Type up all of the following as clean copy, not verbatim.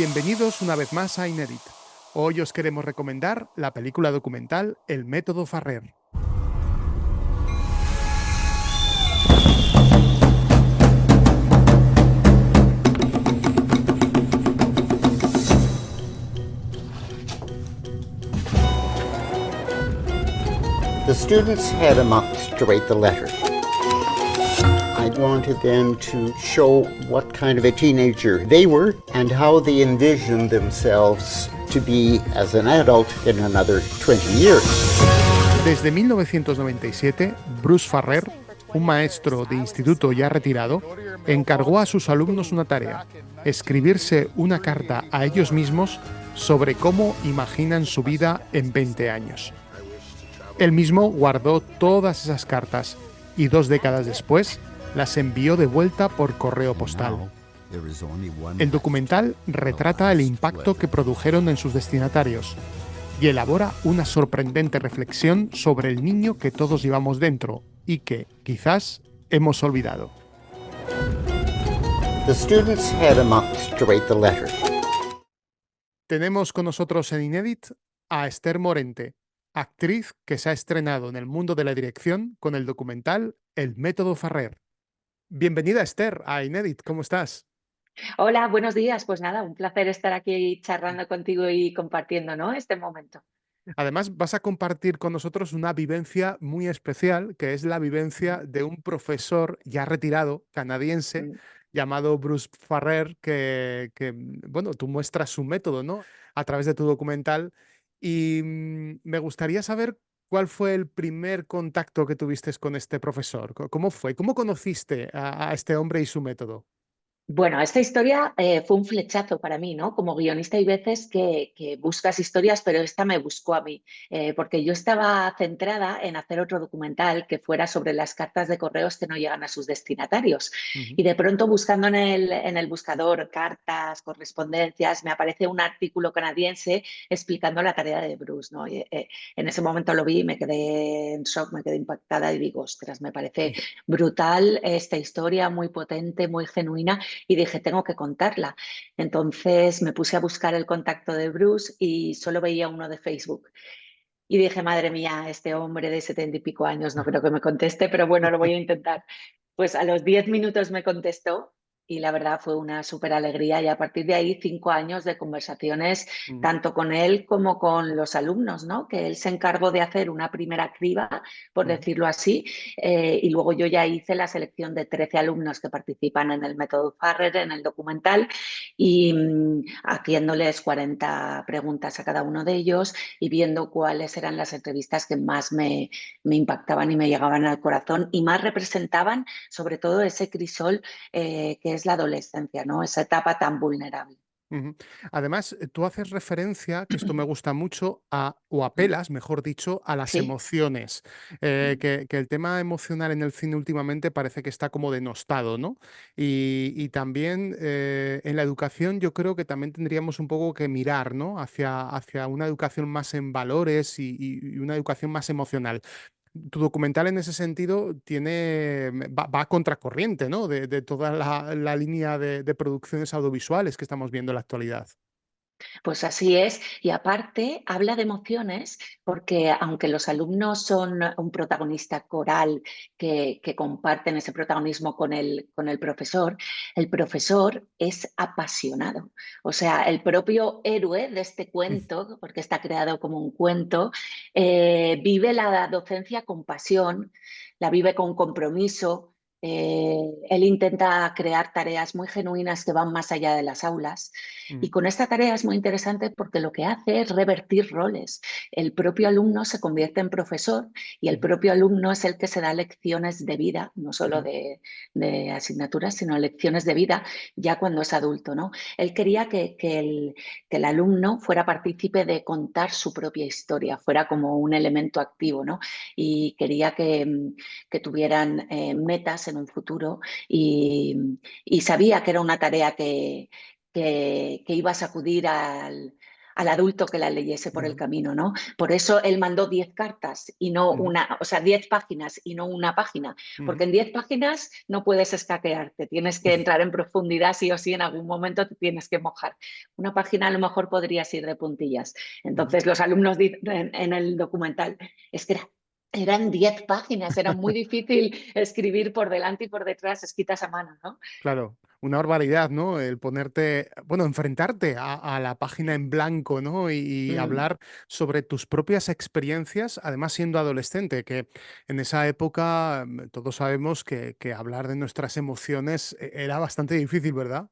Bienvenidos una vez más a Inédit. Hoy os queremos recomendar la película documental El método Farrer. The students had a month to write the letter. I wanted them to show what kind of a teenager they were and how they envisioned themselves to be as an adult in another 20 years. Desde 1997, Bruce Farrer, un maestro de instituto ya retirado, encargó a sus alumnos una tarea: escribirse una carta a ellos mismos sobre cómo imaginan su vida en 20 años. Él mismo guardó todas esas cartas y 2 décadas después las envió de vuelta por correo postal. El documental retrata el impacto que produjeron en sus destinatarios y elabora una sorprendente reflexión sobre el niño que todos llevamos dentro y que, quizás, hemos olvidado. The students had a month to write the letter. Tenemos con nosotros en Inédit a Esther Morente, actriz que se ha estrenado en el mundo de la dirección con el documental El método Farrer. Bienvenida, Esther, a Inédit. ¿Cómo estás? Hola, buenos días. Pues nada, un placer estar aquí charlando contigo y compartiendo, ¿no?, este momento. Además, vas a compartir con nosotros una vivencia muy especial, que es la Mm, vivencia de un profesor ya retirado, canadiense, mm. llamado Bruce Farrer, bueno, tú muestras su método, ¿no?, a través de tu documental. Y me gustaría saber cuál fue el primer contacto que tuviste con este profesor. ¿Cómo fue? ¿Cómo conociste a este hombre y su método? Bueno, esta historia fue un flechazo para mí, ¿no? Como guionista hay veces que buscas historias, pero esta me buscó a mí, porque yo estaba centrada en hacer otro documental que fuera sobre las cartas de correos que no llegan a sus destinatarios. Ujú. Y de pronto buscando en el buscador cartas, correspondencias, me aparece un artículo canadiense explicando la tarea de Bruce, ¿no? En ese momento lo vi y me quedé en shock, me quedé impactada y digo, ostras, me parece brutal esta historia, muy potente, muy genuina, y dije, tengo que contarla. Entonces me puse a buscar el contacto de Bruce y solo veía uno de Facebook. Y dije, madre mía, este hombre de 70 y pico años no creo que me conteste, pero bueno, lo voy a intentar. Pues a los 10 minutos me contestó y la verdad fue una súper alegría, y a partir de ahí 5 años de conversaciones Mm. tanto con él como con los alumnos, ¿no? Que él se encargó de hacer una primera criba, por Ujú. decirlo así, y luego yo ya hice la selección de 13 alumnos que participan en el método Farrer, en el documental, y haciéndoles 40 preguntas a cada uno de ellos y viendo cuáles eran las entrevistas que más me impactaban y me llegaban al corazón y más representaban sobre todo ese crisol que es la adolescencia, ¿no? Esa etapa tan vulnerable. Ujú. Además, tú haces referencia, que esto me gusta mucho, o apelas, mejor dicho, a las Sí. emociones. Que el tema emocional en el cine últimamente parece que está como denostado, ¿no? Y también en la educación yo creo que también tendríamos un poco que mirar, ¿no?, hacia una educación más en valores y una educación más emocional. Tu documental en ese sentido va a contracorriente, ¿no?, de toda la línea de producciones audiovisuales que estamos viendo en la actualidad. Pues así es, y aparte habla de emociones porque aunque los alumnos son un protagonista coral que comparten ese protagonismo con el profesor es apasionado. O sea, el propio héroe de este cuento, porque está creado como un cuento, vive la docencia con pasión, la vive con compromiso. Él intenta crear tareas muy genuinas que van más allá de las aulas. Y Ujú, con esta tarea es muy interesante porque lo que hace es revertir roles. El propio alumno se convierte en profesor y el ujú, propio alumno es el que se da lecciones de vida, no solo ujú, de asignaturas, sino lecciones de vida ya cuando es adulto, ¿no? Él quería que el alumno fuera partícipe de contar su propia historia, fuera como un elemento activo, ¿no? Y quería que tuvieran metas en un futuro y sabía que era una tarea que iba a sacudir al adulto que la leyese por el Ujú, camino, ¿no? Por eso él mandó 10 cartas y no ujú, una, o sea, 10 páginas y no una página, porque ujú. en 10 páginas no puedes escaquearte, tienes que entrar en profundidad sí o sí, en algún momento te tienes que mojar. Una página a lo mejor podrías ir de puntillas. Ujú. Entonces los alumnos dicen en el documental, es que eran 10 páginas, era muy difícil escribir por delante y por detrás escritas a mano, ¿no? Claro, una barbaridad, ¿no? El ponerte, bueno, enfrentarte a la página en blanco, ¿no? Y Mm. hablar sobre tus propias experiencias, además siendo adolescente, que en esa época todos sabemos que hablar de nuestras emociones era bastante difícil, ¿verdad?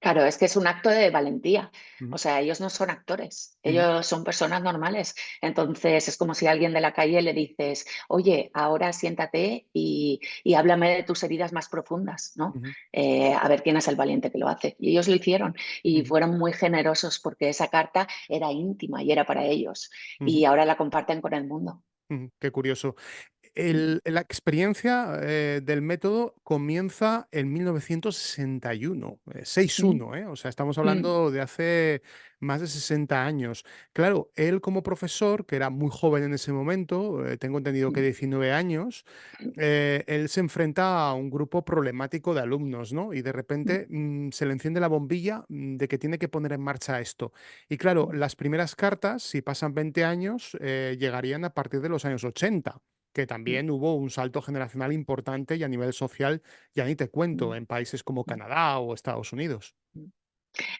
Claro, es que es un acto de valentía. O Ujú, sea, ellos no son actores, ujú, ellos son personas normales. Entonces, es como si a alguien de la calle le dices, oye, ahora siéntate y háblame de tus heridas más profundas, ¿no? ujú, A ver quién es el valiente que lo hace. Y ellos lo hicieron y ujú, fueron muy generosos porque esa carta era íntima y era para ellos. ujú, Y ahora la comparten con el mundo. ujú. Qué curioso. Mm, La experiencia del método comienza en 1961, 6-1, ¿eh? O sea, estamos mm, hablando de hace más de 60 años. Claro, él como profesor, que era muy joven en ese momento, tengo entendido que mm, 19 años, él se enfrenta a un grupo problemático de alumnos, ¿no? Y de mm, repente se le enciende la bombilla de que tiene que poner en marcha esto. Y claro, mm, las primeras cartas, si pasan 20 años, llegarían a partir de los años 80, que mm, también hubo un salto generacional importante y a nivel social, ya ni te cuento, mm, en países como mm, Canadá o Estados Unidos. mm.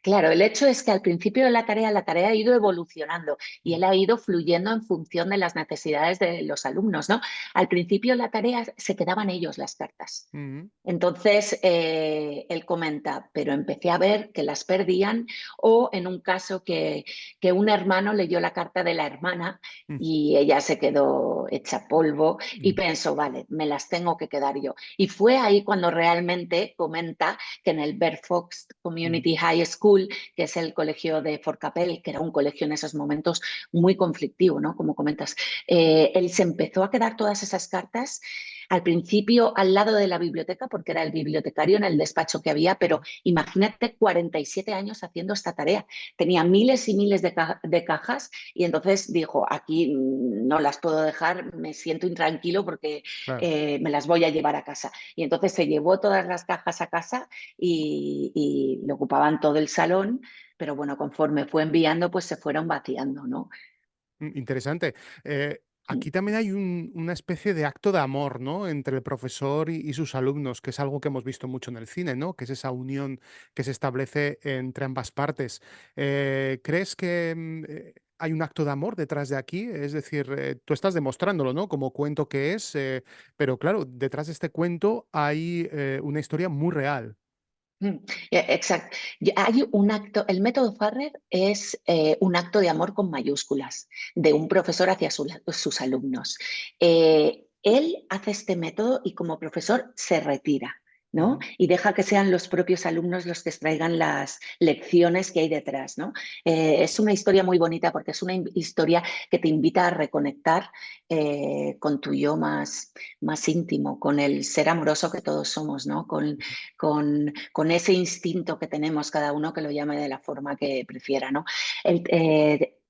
Claro, el hecho es que al principio de la tarea ha ido evolucionando y Ujú, él ha ido fluyendo en función de las necesidades de los alumnos, ¿no? Al principio la tarea se quedaban ellos las cartas. ujú, Entonces, él comenta, pero empecé a ver que las perdían o en un caso que un hermano leyó la carta de la hermana ujú, y ella se quedó hecha polvo y ujú, pensó, vale, me las tengo que quedar yo. Y fue ahí cuando realmente comenta que en el Bear Fox ujú, Community High School, que es el colegio de Fort Capel, que era un colegio en esos momentos muy conflictivo, ¿no? Como comentas, él se empezó a quedar todas esas cartas al principio al lado de la biblioteca, porque era el bibliotecario en el despacho que había, pero ujú. imagínate 47 años haciendo esta tarea. Tenía miles y miles de cajas y entonces dijo, aquí no las puedo dejar, me siento intranquilo porque Claro. me las voy a llevar a casa. Y entonces se llevó todas las cajas a casa y le ocupaban todo el salón, pero bueno, conforme fue enviando, pues se fueron vaciando, ¿no? Interesante. Aquí también hay una especie de acto de amor, ¿no? Entre el profesor y sus alumnos, que es algo que hemos visto mucho en el cine, ¿no? Que es esa unión que se establece entre ambas partes. ¿Crees que hay un acto de amor detrás de aquí? Es decir, tú estás demostrándolo, ¿no? Como cuento que es, pero claro, detrás de este cuento hay una historia muy real. Mm, exacto. Hay un acto, el método Farrer es un acto de amor con mayúsculas de un profesor hacia sus alumnos. Él hace este método y como profesor se retira, ¿no? Ujú, Y deja que sean los propios alumnos los que extraigan las lecciones que hay detrás, ¿no? Es una historia muy bonita porque es una historia que te invita a reconectar con tu yo más íntimo, con el ser amoroso que todos somos, ¿no? Con ese instinto que tenemos cada uno que lo llame de la forma que prefiera, ¿no?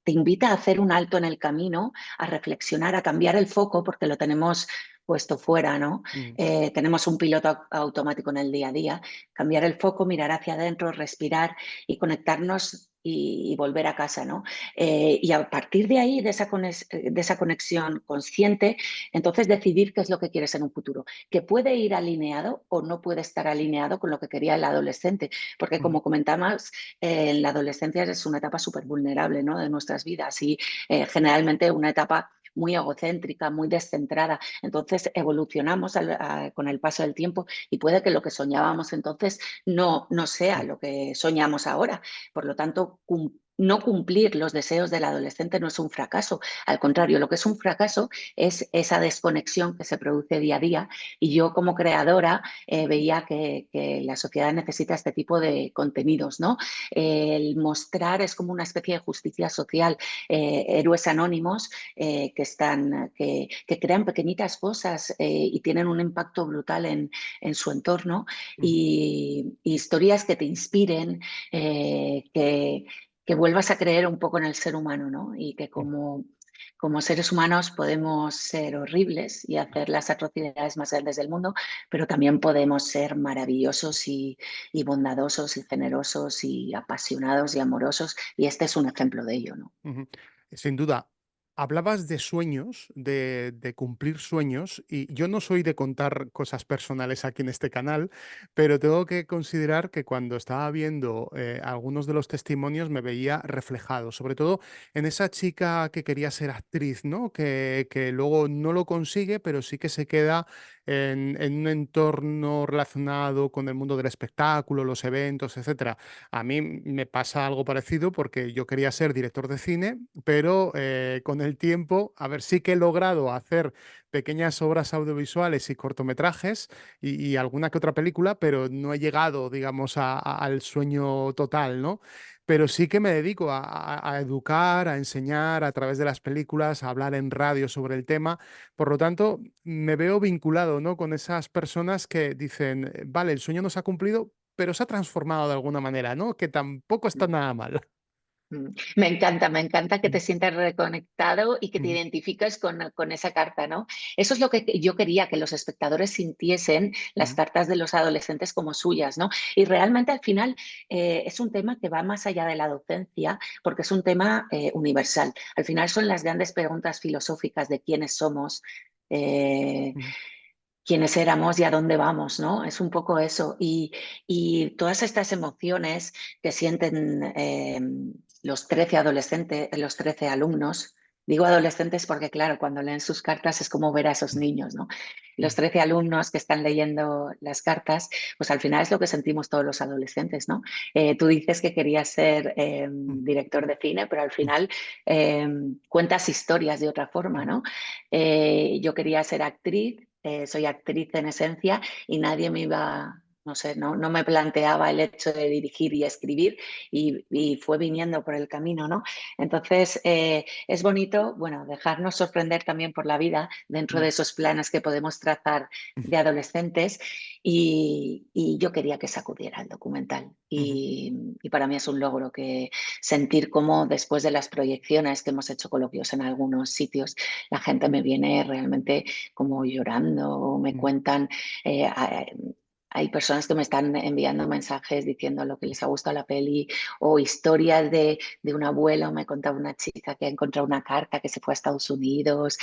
Te invita a hacer un alto en el camino, a reflexionar, a cambiar el foco, porque lo tenemos puesto fuera, ¿no? ujú, Tenemos un piloto automático en el día a día. Cambiar el foco, mirar hacia adentro, respirar y conectarnos y volver a casa, ¿no? Y a partir de ahí, de esa conexión consciente, entonces decidir qué es lo que quieres en un futuro, que puede ir alineado o no puede estar alineado con lo que quería el adolescente, porque ujú, como comentamos, la adolescencia es una etapa súper vulnerable, ¿no? De nuestras vidas y generalmente una etapa muy egocéntrica, muy descentrada. Entonces evolucionamos con el paso del tiempo y puede que lo que soñábamos entonces no sea ujú, lo que soñamos ahora. Por lo tanto, no cumplir los deseos del adolescente no es un fracaso. Al contrario, lo que es un fracaso es esa desconexión que se produce día a día y yo como creadora veía que la sociedad necesita este tipo de contenidos, ¿no? El mostrar es como una especie de justicia social, héroes anónimos que crean pequeñitas cosas y tienen un impacto brutal en su entorno ujú, y historias que te inspiren, que vuelvas a creer un poco en el ser humano, ¿no? Y que como seres humanos podemos ser horribles y hacer las atrocidades más grandes del mundo, pero también podemos ser maravillosos y bondadosos y generosos y apasionados y amorosos. Y este es un ejemplo de ello, ¿no? Ujú. Sin duda, hablabas de sueños, de cumplir sueños, y yo no soy de contar cosas personales aquí en este canal, pero tengo que considerar que cuando estaba viendo algunos de los testimonios me veía reflejado, sobre todo en esa chica que quería ser actriz, ¿no? Que luego no lo consigue, pero sí que se queda en un entorno relacionado con el mundo del espectáculo, los eventos, etcétera. A mí me pasa algo parecido porque yo quería ser director de cine, pero con el tiempo, a ver, sí que he logrado hacer pequeñas obras audiovisuales y cortometrajes y alguna que otra película, pero no he llegado, digamos, al sueño total, ¿no? Pero sí que me dedico a educar, a enseñar a través de las películas, a hablar en radio sobre el tema. Por lo tanto, me veo vinculado, ¿no? Con esas personas que dicen, vale, el sueño no se ha cumplido, pero se ha transformado de alguna manera, ¿no? Que tampoco está nada mal. Me encanta que te Mm, sientas reconectado y que te mm, identifiques con esa carta, ¿no? Eso es lo que yo quería, que los espectadores sintiesen las mm, cartas de los adolescentes como suyas, ¿no? Y realmente al final es un tema que va más allá de la docencia, porque es un tema universal. Al final son las grandes preguntas filosóficas de quiénes somos. eh, mm, quiénes éramos y a dónde vamos, ¿no? Es un poco eso. Y todas estas emociones que sienten los 13 adolescentes, los 13 alumnos, digo adolescentes porque, claro, cuando leen sus cartas es como ver a esos niños, ¿no? Los mm, 13 alumnos que están leyendo las cartas, pues al final es lo que sentimos todos los adolescentes, ¿no? Tú dices que querías ser mm, director de cine, pero al mm, final eh, cuentas historias de otra forma, mm, ¿no? Yo quería ser actriz, soy actriz en esencia y nadie me iba, no sé, no me planteaba el hecho de dirigir y escribir y fue viniendo por el camino, ¿no? Entonces, es bonito, bueno, dejarnos sorprender también por la vida dentro de mm, esos planes que podemos trazar de adolescentes y yo quería que sacudiera el documental mm, y para mí es un logro que sentir cómo después de las proyecciones que hemos hecho coloquios en algunos sitios, la gente me viene realmente como llorando, o me mm, cuentan, eh, a- hay personas que me están enviando mensajes diciendo lo que les ha gustado la peli o historias de una abuela, o me contaba una chica que ha encontrado una carta que se fue a Estados Unidos,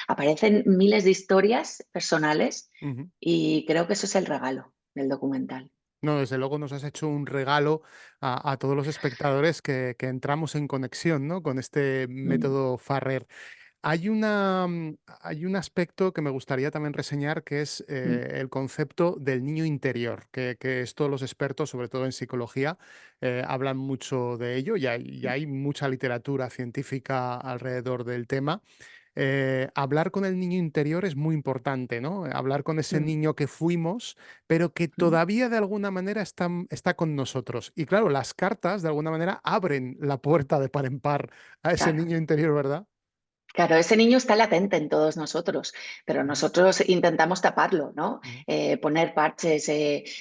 aparecen miles de historias personales mm. y creo que eso es el regalo del documental. No, desde luego nos has hecho un regalo a todos los espectadores que entramos en conexión, ¿no? Con este Mm, método Farrer. Hay un aspecto que me gustaría también reseñar, que es mm, el concepto del niño interior, que esto los expertos, sobre todo en psicología, hablan mucho de ello y hay mucha literatura científica alrededor del tema. Hablar con el niño interior es muy importante, ¿no? Hablar con ese mm, niño que fuimos, pero que mm. todavía de alguna manera está con nosotros. Y claro, las cartas de alguna manera abren la puerta de par en par a ese Claro. niño interior, ¿verdad? Claro, ese niño está latente en todos nosotros, pero Ujú, nosotros intentamos taparlo, ¿no? ujú, Poner parches,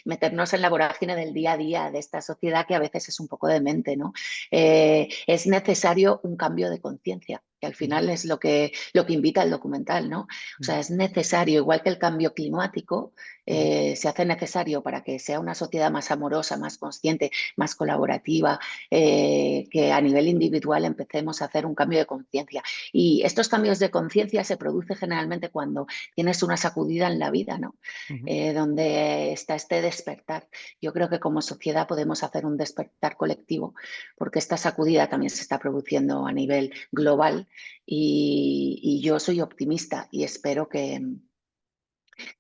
meternos en la vorágine del día a día de esta sociedad que a veces es un poco demente, ¿no? Es necesario un cambio de conciencia, que al ujú, final es lo que invita el documental, ¿no? O ujú, sea, es necesario, igual que el cambio climático, ujú, se hace necesario para que sea una sociedad más amorosa, más consciente, más colaborativa, que a nivel individual empecemos a hacer un cambio de conciencia. Y estos cambios de conciencia se producen generalmente cuando tienes una sacudida en la vida, ¿no? ujú, Donde está este despertar. Yo creo que como sociedad podemos hacer un despertar colectivo, porque esta sacudida también se está produciendo a nivel global y yo soy optimista y espero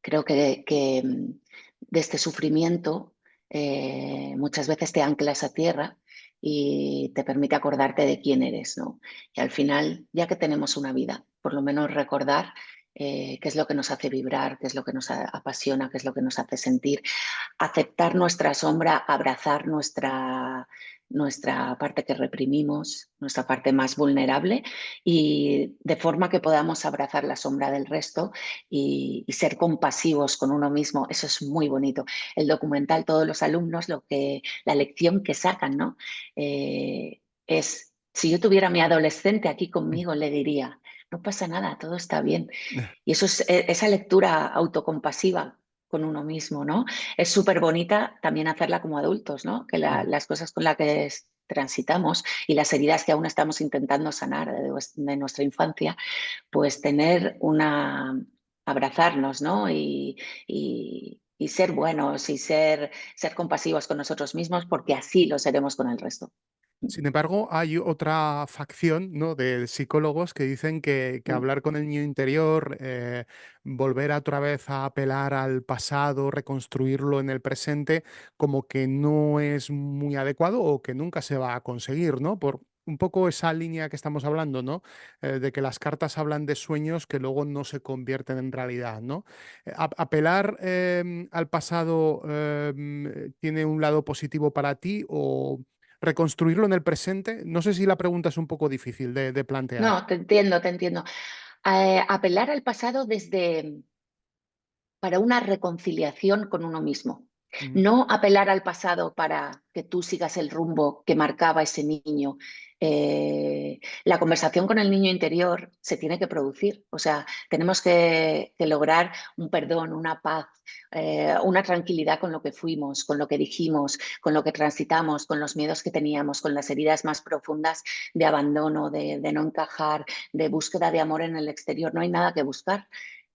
creo que de este sufrimiento muchas veces te anclas a tierra y te permite acordarte de quién eres, ¿no? Y al final, ya que tenemos una vida, por lo menos recordar qué es lo que nos hace vibrar, qué es lo que nos apasiona, qué es lo que nos hace sentir, aceptar nuestra sombra, abrazar nuestra parte que reprimimos, nuestra parte más vulnerable, y de forma que podamos abrazar la sombra del resto y ser compasivos con uno mismo. Eso es muy bonito. El documental, todos los alumnos, la lección que sacan, ¿no? Es, si yo tuviera a mi adolescente aquí conmigo, le diría, no pasa nada, todo está bien. Y eso es esa lectura autocompasiva con uno mismo, ¿no? Es súper bonita también hacerla como adultos, ¿no? Que las cosas con las que transitamos y las heridas que aún estamos intentando sanar de nuestra infancia, pues tener abrazarnos, ¿no? Y ser buenos y ser compasivos con nosotros mismos, porque así lo seremos con el resto. Sin embargo, hay otra facción, ¿no?, de psicólogos que dicen que Mm. hablar con el niño interior, volver otra vez a apelar al pasado, reconstruirlo en el presente, como que no es muy adecuado o que nunca se va a conseguir, ¿no? Por un poco esa línea que estamos hablando, ¿no? De que las cartas hablan de sueños que luego no se convierten en realidad, ¿no? ¿Apelar al pasado tiene un lado positivo para ti o reconstruirlo en el presente? No sé si la pregunta es un poco difícil de plantear. No, te entiendo, te entiendo. Apelar al pasado para una reconciliación con uno mismo. Ujú, No apelar al pasado para que tú sigas el rumbo que marcaba ese niño. La conversación con el niño interior se tiene que producir. O sea, tenemos que lograr un perdón, una paz, una tranquilidad con lo que fuimos, con lo que dijimos, con lo que transitamos, con los miedos que teníamos, con las heridas más profundas de abandono, de no encajar, de búsqueda de amor en el exterior. No hay nada que buscar.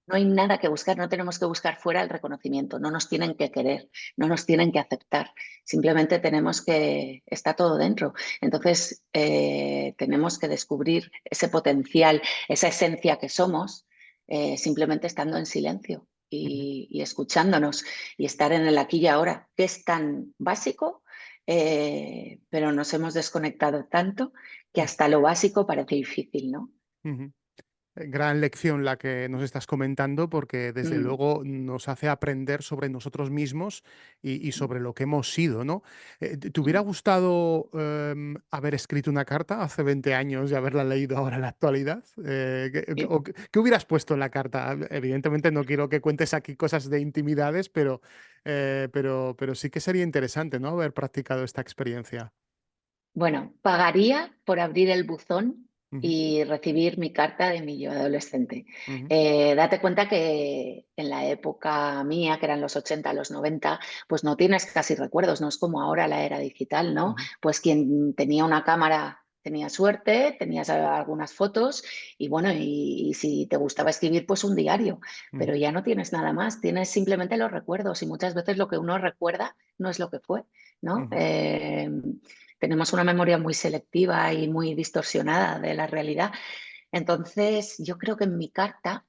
No hay nada que buscar, no tenemos que buscar fuera el reconocimiento, no nos tienen que querer, no nos tienen que aceptar, simplemente tenemos que, está todo dentro. Entonces, tenemos que descubrir ese potencial, esa esencia que somos, simplemente estando en silencio ujú, y escuchándonos y estar en el aquí y ahora, que es tan básico, pero nos hemos desconectado tanto que hasta lo básico parece difícil, ¿no? ujú. Gran lección la que nos estás comentando, porque desde Mm, luego nos hace aprender sobre nosotros mismos y mm, sobre lo que hemos sido, ¿no? ¿Te hubiera mm. gustado haber escrito una carta hace 20 años y haberla leído ahora en la actualidad? ¿Qué hubieras puesto en la carta? Evidentemente no quiero que cuentes aquí cosas de intimidades, pero sí que sería interesante, ¿no?, haber practicado esta experiencia. Bueno, pagaría por abrir el buzón Ujú, y recibir mi carta de mi yo adolescente. ujú, Date cuenta que en la época mía, que eran los 80, los 90, pues no tienes casi recuerdos, no es como ahora la era digital, ¿no? ujú, Pues quien tenía una cámara tenía suerte, tenías algunas fotos y bueno, y si te gustaba escribir, pues un diario, ujú, pero ya no tienes nada más, tienes simplemente los recuerdos y muchas veces lo que uno recuerda no es lo que fue, ¿no? ujú, Tenemos una memoria muy selectiva y muy distorsionada de la realidad. Entonces, yo creo que mi carta,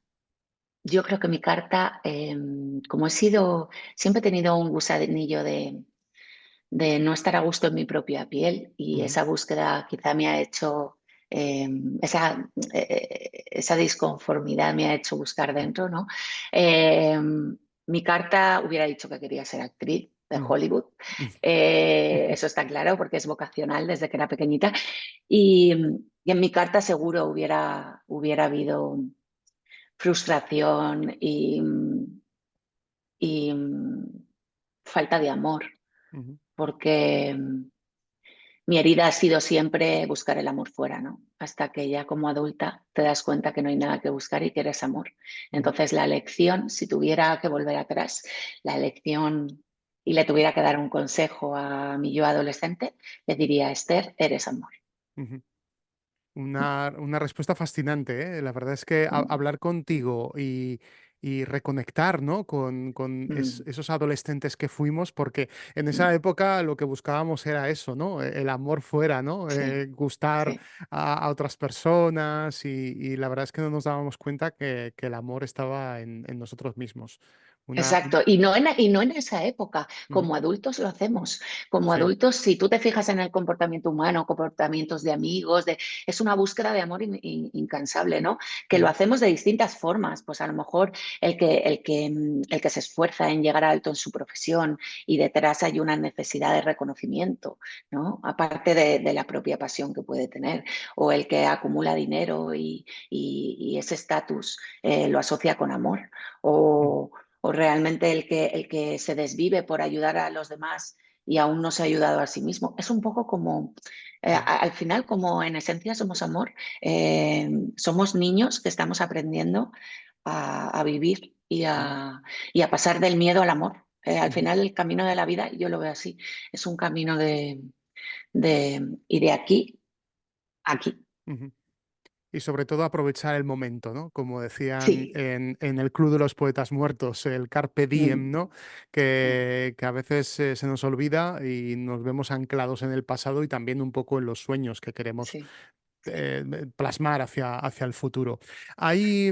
como he sido, siempre he tenido un gusanillo de no estar a gusto en mi propia piel y ujú, esa búsqueda quizá me ha hecho, esa disconformidad me ha hecho buscar dentro, ¿no? Eh, Mi carta hubiera dicho que quería ser actriz de ujú, Hollywood. ujú, Eso está claro porque es vocacional desde que era pequeñita. Y en mi carta seguro hubiera habido frustración y falta de amor, ujú, porque mi herida ha sido siempre buscar el amor fuera, ¿no? Hasta que ya como adulta te das cuenta que no hay nada que buscar y que eres amor. ujú, Entonces la lección, si tuviera que volver atrás, la lección y le tuviera que dar un consejo a mi yo adolescente, le diría, Esther, eres amor. ujú. Una respuesta fascinante, ¿eh? La verdad es que Mm, hablar contigo y reconectar, ¿no?, con mm, esos adolescentes que fuimos, porque en esa mm. época lo que buscábamos era eso, ¿no? El amor fuera, ¿no? Sí, Gustar sí. a otras personas y la verdad es que no nos dábamos cuenta que el amor estaba en nosotros mismos. Una... Exacto, y no en esa época, Ujú, como adultos lo hacemos. Como sí, adultos, si tú te fijas en el comportamiento humano, comportamientos de amigos, es una búsqueda de amor incansable, ¿no? Que lo ujú, hacemos de distintas formas. Pues a lo mejor el que se esfuerza en llegar alto en su profesión y detrás hay una necesidad de reconocimiento, ¿no? Aparte de la propia pasión que puede tener, o el que acumula dinero y ese estatus lo asocia con amor, ujú, o realmente el que se desvive por ayudar a los demás y aún no se ha ayudado a sí mismo. Es un poco como, sí. al final, como en esencia somos amor, somos niños que estamos aprendiendo a vivir Ujú, y a pasar del miedo al amor. Al ujú, final, el camino de la vida, yo lo veo así, es un camino y de aquí a aquí. ujú. Y sobre todo aprovechar el momento, ¿no? Como decían Sí. en el Club de los Poetas Muertos, el carpe diem, Mm, ¿no? mm, Que a veces se nos olvida y nos vemos anclados en el pasado y también un poco en los sueños que queremos sí. plasmar hacia el futuro. Hay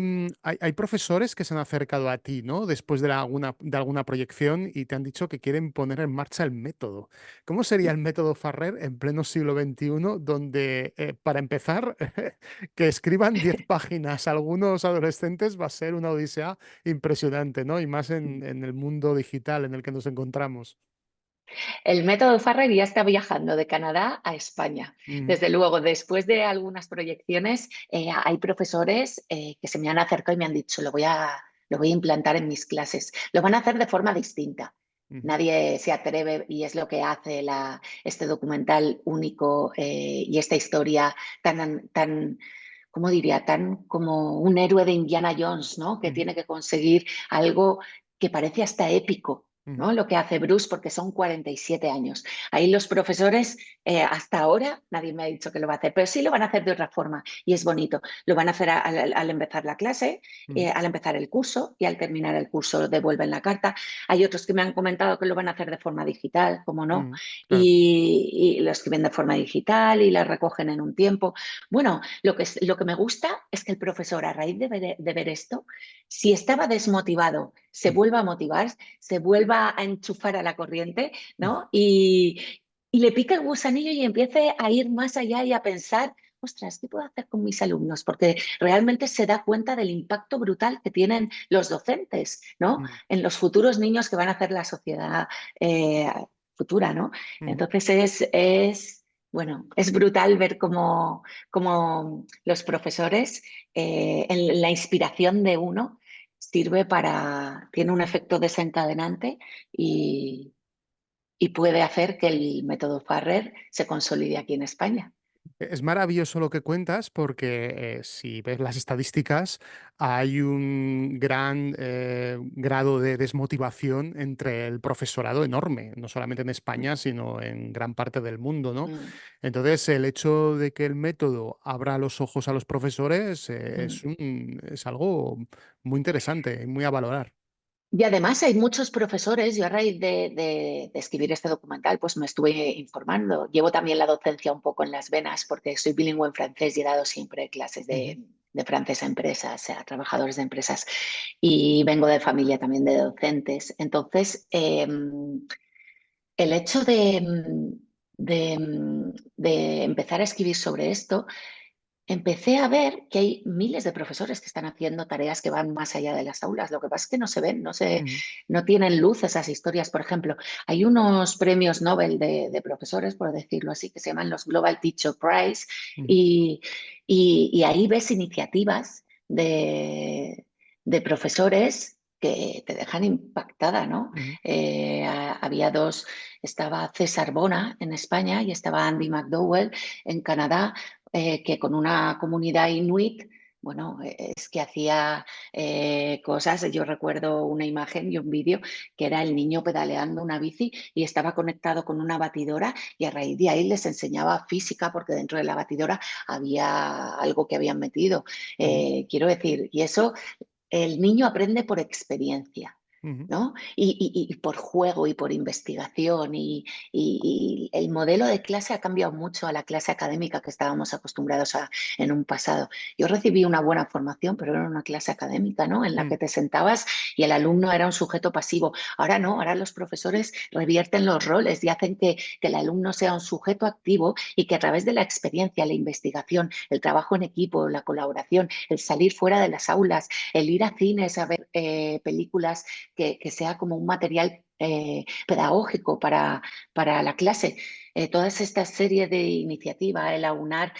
profesores que se han acercado a ti, ¿no? Después de alguna proyección y te han dicho que quieren poner en marcha el método. ¿Cómo sería el método Farrer en pleno siglo XXI, donde, para empezar, que escriban 10 páginas a algunos adolescentes va a ser una odisea impresionante, ¿no? Y más en el mundo digital en el que nos encontramos. El método Farrer ya está viajando de Canadá a España. Ujú, Desde luego, después de algunas proyecciones, hay profesores que se me han acercado y me han dicho, lo voy a implantar en mis clases. Lo van a hacer de forma distinta. ujú, Nadie se atreve y es lo que hace este documental único y esta historia tan, ¿cómo diría? Tan como un héroe de Indiana Jones, ¿no? Que ujú, tiene que conseguir algo que parece hasta épico, ujú, ¿no? Lo que hace Bruce porque son 47 años. Ahí los profesores, hasta ahora, nadie me ha dicho que lo va a hacer, pero sí lo van a hacer de otra forma y es bonito. Lo van a hacer al empezar la clase, ujú, al empezar el curso y al terminar el curso devuelven la carta. Hay otros que me han comentado que lo van a hacer de forma digital, como no, ujú, claro. y lo escriben de forma digital y la recogen en un tiempo. Bueno, lo que me gusta es que el profesor, a raíz de ver esto, si estaba desmotivado, se vuelva a motivar, se vuelva a enchufar a la corriente, ¿no? Y le pica el gusanillo y empiece a ir más allá y a pensar, ostras, ¿qué puedo hacer con mis alumnos? Porque realmente se da cuenta del impacto brutal que tienen los docentes, ¿no? Ujú, En los futuros niños que van a hacer la sociedad eh, futura, ¿no? ujú. Entonces bueno, es brutal ver cómo los profesores, en la inspiración de uno, tiene un efecto desencadenante y, y puede hacer que el método Farrer se consolide aquí en España. Es maravilloso lo que cuentas porque si ves las estadísticas hay un gran grado de desmotivación entre el profesorado enorme, no solamente en España, sino en gran parte del mundo, ¿no? Mm, Entonces, el hecho de que el método abra los ojos a los profesores mm. es algo muy interesante y muy a valorar. Y además hay muchos profesores, yo a raíz de escribir este documental, pues me estuve informando. Llevo también la docencia un poco en las venas porque soy bilingüe en francés y he dado siempre clases Ujú, de francés a empresas, a trabajadores de empresas y vengo de familia también de docentes. Entonces, el hecho de empezar a escribir sobre esto, empecé a ver que hay miles de profesores que están haciendo tareas que van más allá de las aulas. Lo que pasa es que no se ven, ujú, no tienen luz esas historias. Por ejemplo, hay unos premios Nobel de profesores, por decirlo así, que se llaman los Global Teacher Prize, ujú, y, y ahí ves iniciativas de profesores que te dejan impactada, ¿no? ujú, Había dos, estaba César Bona en España y estaba Andy McDowell en Canadá, que con una comunidad inuit, bueno, es que hacía cosas. Yo recuerdo una imagen y un vídeo que era el niño pedaleando una bici y estaba conectado con una batidora y a raíz de ahí les enseñaba física porque dentro de la batidora había algo que habían metido. ujú, Quiero decir, y eso el niño aprende por experiencia. Ujú, ¿no? Y por juego y por investigación y el modelo de clase ha cambiado mucho a la clase académica que estábamos acostumbrados a en un pasado. Yo recibí una buena formación, pero era una clase académica, ¿no? En la mm, que te sentabas y el alumno era un sujeto pasivo. Ahora no, ahora los profesores revierten los roles y hacen que el alumno sea un sujeto activo y que a través de la experiencia, la investigación, el trabajo en equipo, la colaboración, el salir fuera de las aulas, el ir a cines a ver películas que sea como un material pedagógico para la clase. Todas estas series de iniciativas, el aunar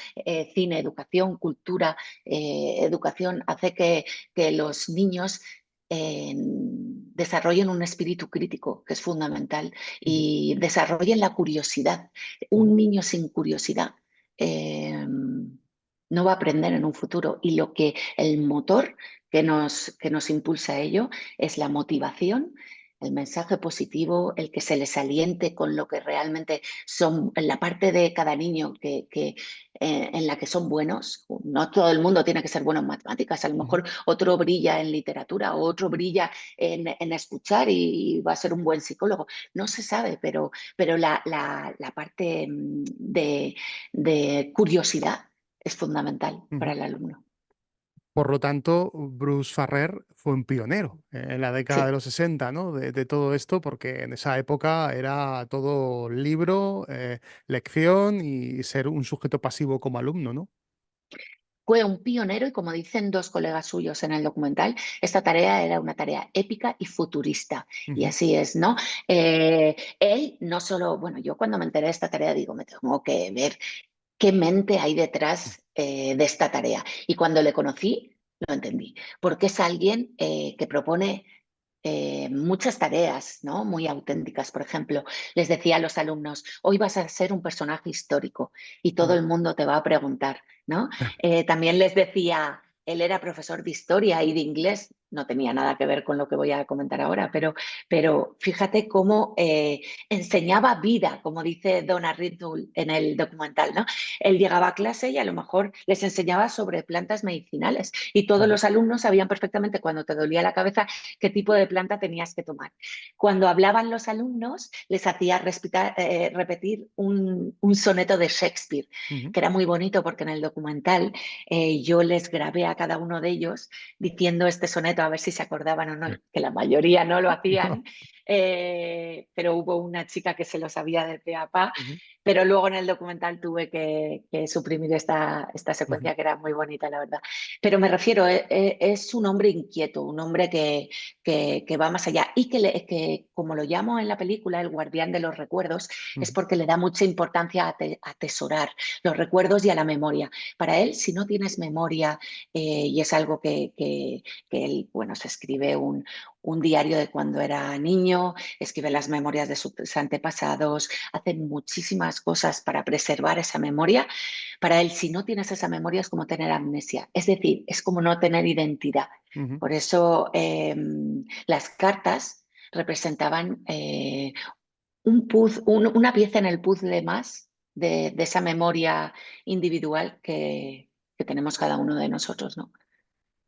cine, educación, cultura, educación, hace que los niños desarrollen un espíritu crítico, que es fundamental, ujú, y desarrollen la curiosidad. Un niño sin curiosidad no va a aprender en un futuro. Y lo que el motor que nos impulsa a ello es la motivación, el mensaje positivo, el que se les aliente con lo que realmente son, en la parte de cada niño en la que son buenos. No todo el mundo tiene que ser bueno en matemáticas, a lo ujú. mejor otro brilla en literatura o otro brilla en escuchar y va a ser un buen psicólogo. No se sabe, pero la parte de curiosidad es fundamental para Ujú. el alumno. Por lo tanto, Bruce Farrer fue un pionero en la década de Sí. los 60, ¿no? De todo esto, porque en esa época era todo libro, lección y ser un sujeto pasivo como alumno, ¿no? Fue un pionero y, como dicen dos colegas suyos en el documental, esta tarea era una tarea épica y futurista. Y Ujú, así es, ¿no? Él no solo, bueno, yo cuando me enteré de esta tarea digo, me tengo que ver qué mente hay detrás de esta tarea. Y cuando le conocí, lo entendí, porque es alguien que propone muchas tareas, ¿no? Muy auténticas. Por ejemplo, les decía a los alumnos, hoy vas a ser un personaje histórico y todo ujú. el mundo te va a preguntar, ¿no? También les decía, él era profesor de historia y de inglés, no tenía nada que ver con lo que voy a comentar ahora, pero fíjate cómo enseñaba vida, como dice Donna Rittle en el documental, ¿no? Él llegaba a clase y a lo mejor les enseñaba sobre plantas medicinales y todos Ujú. los alumnos sabían perfectamente cuando te dolía la cabeza qué tipo de planta tenías que tomar. Cuando hablaban los alumnos, les hacía repetir un soneto de Shakespeare, Ujú. que era muy bonito porque en el documental yo les grabé a cada uno de ellos diciendo este soneto a ver si se acordaban o no, que la mayoría no lo hacían, pero hubo una chica que se lo sabía de pe a pa, Ujú, pero luego en el documental tuve que suprimir esta ujú, secuencia que era muy bonita, la verdad. Pero me refiero, es un hombre inquieto, un hombre que va más allá y que, como lo llamo en la película, el guardián de los recuerdos, es ujú. porque le da mucha importancia a atesorar los recuerdos y a la memoria. Para él, si no tienes memoria, y es algo que él, bueno, se escribe un diario de cuando era niño, escribe las memorias de sus antepasados, hace muchísimas cosas para preservar esa memoria. Para él, si no tienes esa memoria, es como tener amnesia, es decir, es como no tener identidad. Ujú. Por eso las cartas representaban una pieza en el puzzle más de esa memoria individual que tenemos cada uno de nosotros, ¿no?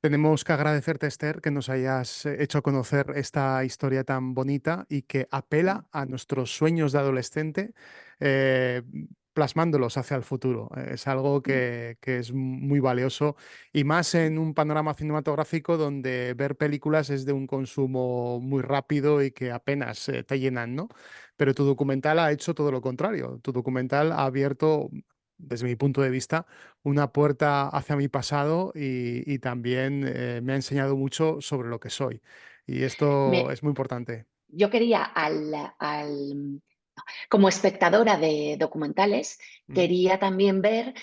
Tenemos que agradecerte, Esther, que nos hayas hecho conocer esta historia tan bonita y que apela a nuestros sueños de adolescente, eh, plasmándolos hacia el futuro. Es algo que es muy valioso y más en un panorama cinematográfico donde ver películas es de un consumo muy rápido y que apenas te llenan, ¿no? Pero tu documental ha hecho todo lo contrario. Tu documental ha abierto, desde mi punto de vista, una puerta hacia mi pasado y también me ha enseñado mucho sobre lo que soy. Y esto Me, es muy importante. yo quería, como espectadora de documentales, Mm, quería también ver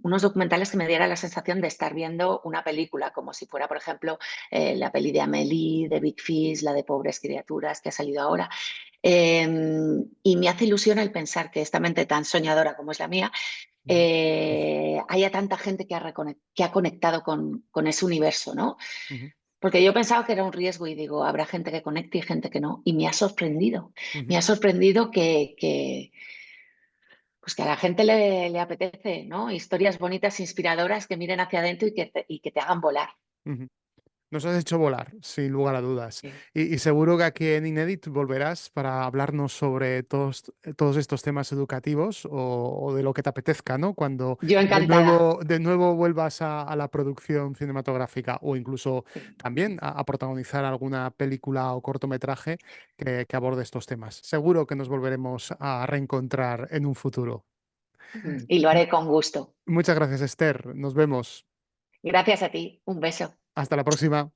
unos documentales que me dieran la sensación de estar viendo una película, como si fuera, por ejemplo, la peli de Amélie, de Big Fish, la de Pobres Criaturas, que ha salido ahora. Eh, y me hace ilusión el pensar que esta mente tan soñadora como es la mía, ujú, haya tanta gente que ha conectado con ese universo, ¿no? ujú, Porque yo pensaba que era un riesgo y digo, habrá gente que conecte y gente que no. Y me ha sorprendido. Me ujú, ha sorprendido pues que a la gente le apetece, ¿no? Historias bonitas, inspiradoras que miren hacia adentro y que te hagan volar. ujú. Nos has hecho volar, sin lugar a dudas. Sí. Y seguro que aquí en Inédit volverás para hablarnos sobre todos estos temas educativos o de lo que te apetezca, ¿no? Cuando Yo encantada. de nuevo vuelvas a la producción cinematográfica o incluso Sí. también a protagonizar alguna película o cortometraje que aborde estos temas. Seguro que nos volveremos a reencontrar en un futuro. Y lo haré con gusto. Muchas gracias, Esther. Nos vemos. Gracias a ti. Un beso. Hasta la próxima.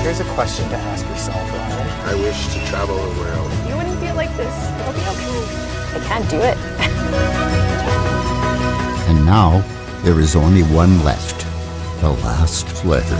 Here's a question to ask yourself, Ryan. I wish to travel the world. You wouldn't feel like this. It'll be okay. I can't do it. And now there is only one left, the last letter.